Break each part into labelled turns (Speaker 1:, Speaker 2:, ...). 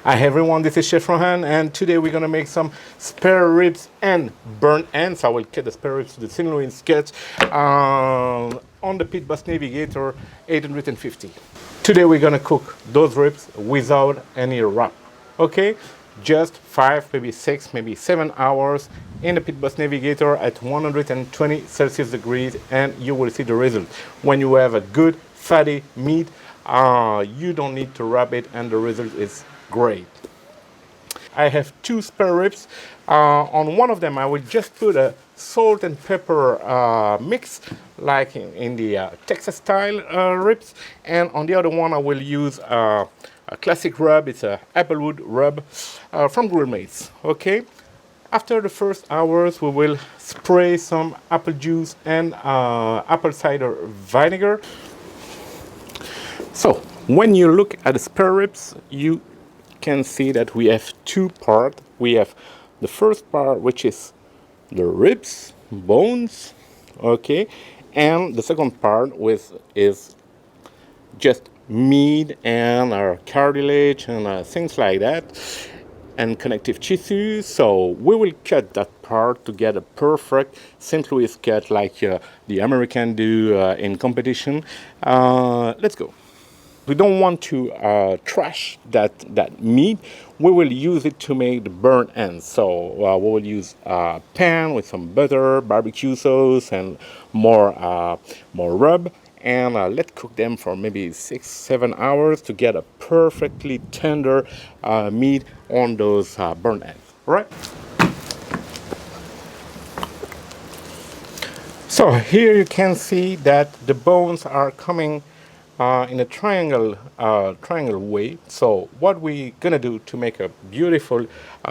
Speaker 1: Hi everyone, this is Chef Rohan, and today we're gonna make some spare ribs and burnt ends. I will cut the spare ribs to the thin loin sketch on the Pit Boss Navigator 850. Today we're gonna cook those ribs without any wrap. Okay, just 5, maybe 6, maybe 7 hours in the Pit Boss Navigator at 120 Celsius degrees, and you will see the result. When you have a good fatty meat, you don't need to wrap it, and the result is great. I have 2 spare ribs. On one of them, I will just put a salt and pepper mix, like in the Texas style ribs, and on the other one, I will use a classic rub. It's a applewood rub from Grill Mates. Okay. After the first hours, we will spray some apple juice and apple cider vinegar. So when you look at the spare ribs, you can see that we have 2 parts. We have the first part, which is the ribs, bones, okay, and the second part is just meat and cartilage and things like that, and connective tissue. So we will cut that part to get a perfect St. Louis cut like the American do in competition. Let's go. We don't want to trash that meat. We will use it to make the burnt ends. So we will use a pan with some butter, barbecue sauce, and more rub. And let's cook them for maybe 6-7 hours to get a perfectly tender meat on those burnt ends. All right? So here you can see that the bones are coming in a triangle way. So what we're gonna do to make a beautiful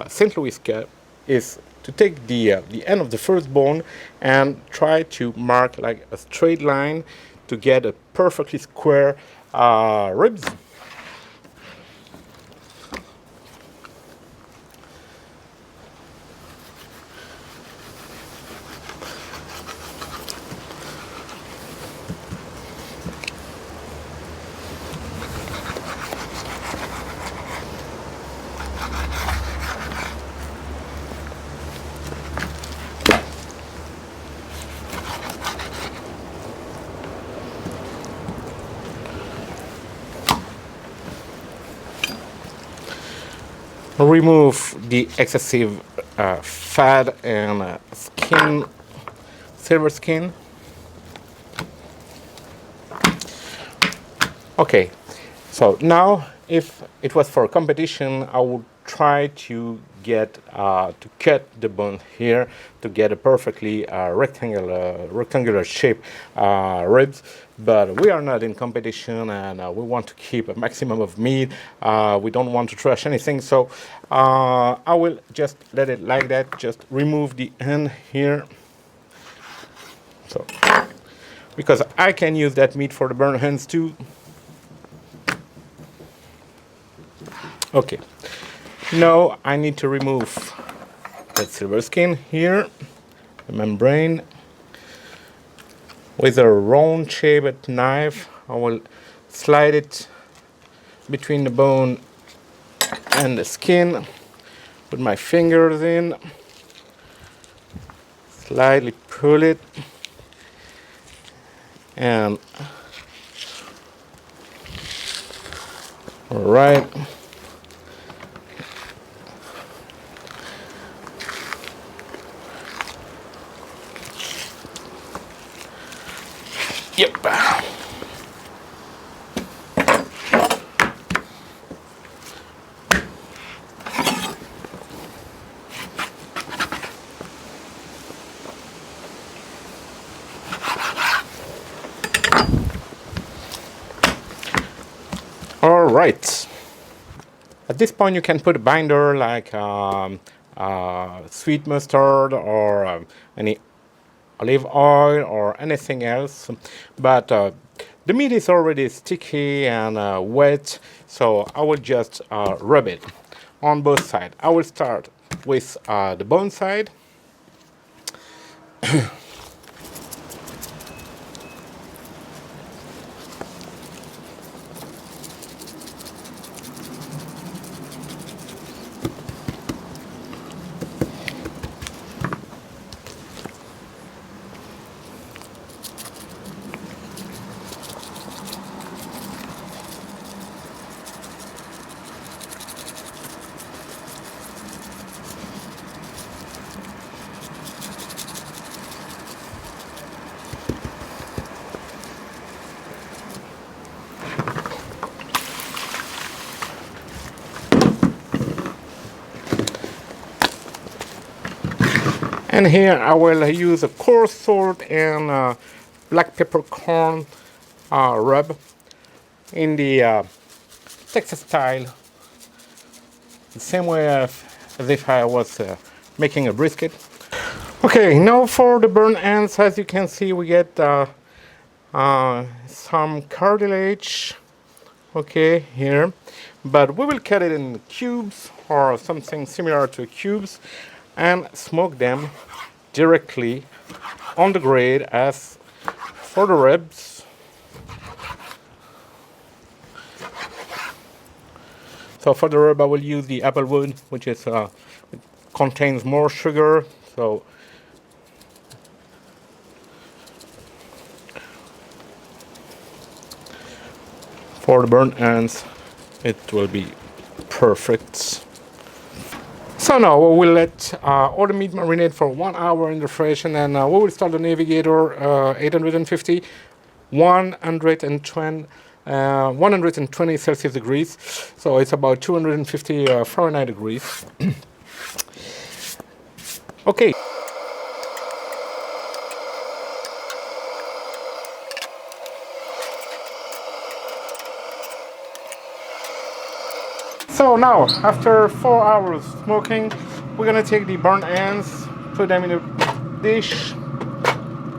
Speaker 1: St. Louis cut is to take the end of the first bone and try to mark like a straight line to get a perfectly square ribs. Remove the excessive fat and skin, silver skin. Okay, so now if it was for a competition, I would try to get to cut the bone here to get a perfectly rectangular shape ribs. But we are not in competition, and we want to keep a maximum of meat. We don't want to trash anything, so I will just let it like that. Just remove the end here, so because I can use that meat for the burnt ends too. Okay, now I need to remove that silver skin here, the membrane. With a round shaped knife, I will slide it between the bone and the skin. Put my fingers in, slightly pull it, and all right. Yep. All right. At this point, you can put a binder like sweet mustard or any olive oil or anything else, but the meat is already sticky and wet, so I will just rub it on both sides. I will start with the bone side. And here I will use a coarse salt and black peppercorn rub in the Texas style, the same way as if I was making a brisket. Okay, now for the burnt ends, as you can see, we get some cartilage, okay, here, but we will cut it in cubes or something similar to cubes and smoke them directly on the grate as for the ribs. So for the rib I will use the applewood, which is contains more sugar, so for the burnt ends it will be perfect. So now we will let all the meat marinate for 1 hour in the fridge, and then we will start the Navigator 850, 120 Celsius degrees, so it's about 250 Fahrenheit degrees. Okay. So now, after 4 hours smoking, we're gonna take the burnt ends, put them in a dish,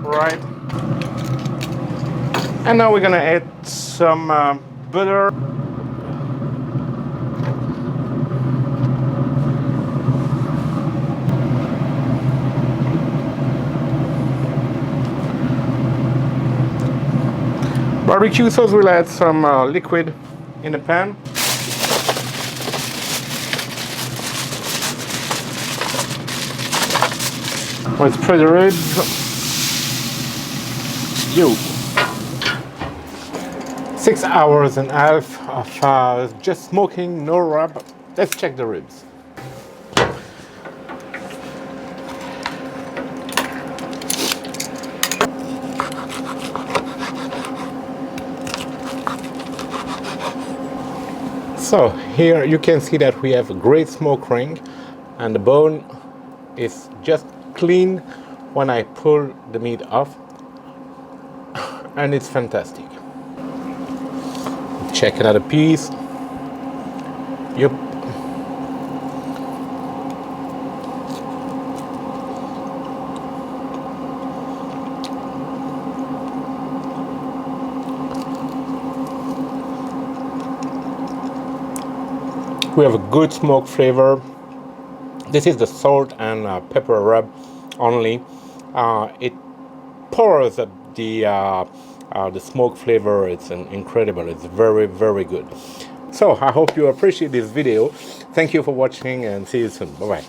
Speaker 1: right? And now we're gonna add some butter. Barbecue sauce, we'll add some liquid in the pan. We'll spread the ribs. Yo. 6 hours and a half of just smoking, no rub. Let's check the ribs. So here you can see that we have a great smoke ring, and the bone is just clean when I pull the meat off, and it's fantastic. Check another piece. Yep. We have a good smoke flavor. This is the salt and pepper rub only. It pours up the smoke flavor. It's incredible. It's very, very good. So I hope you appreciate this video. Thank you for watching and see you soon. Bye bye.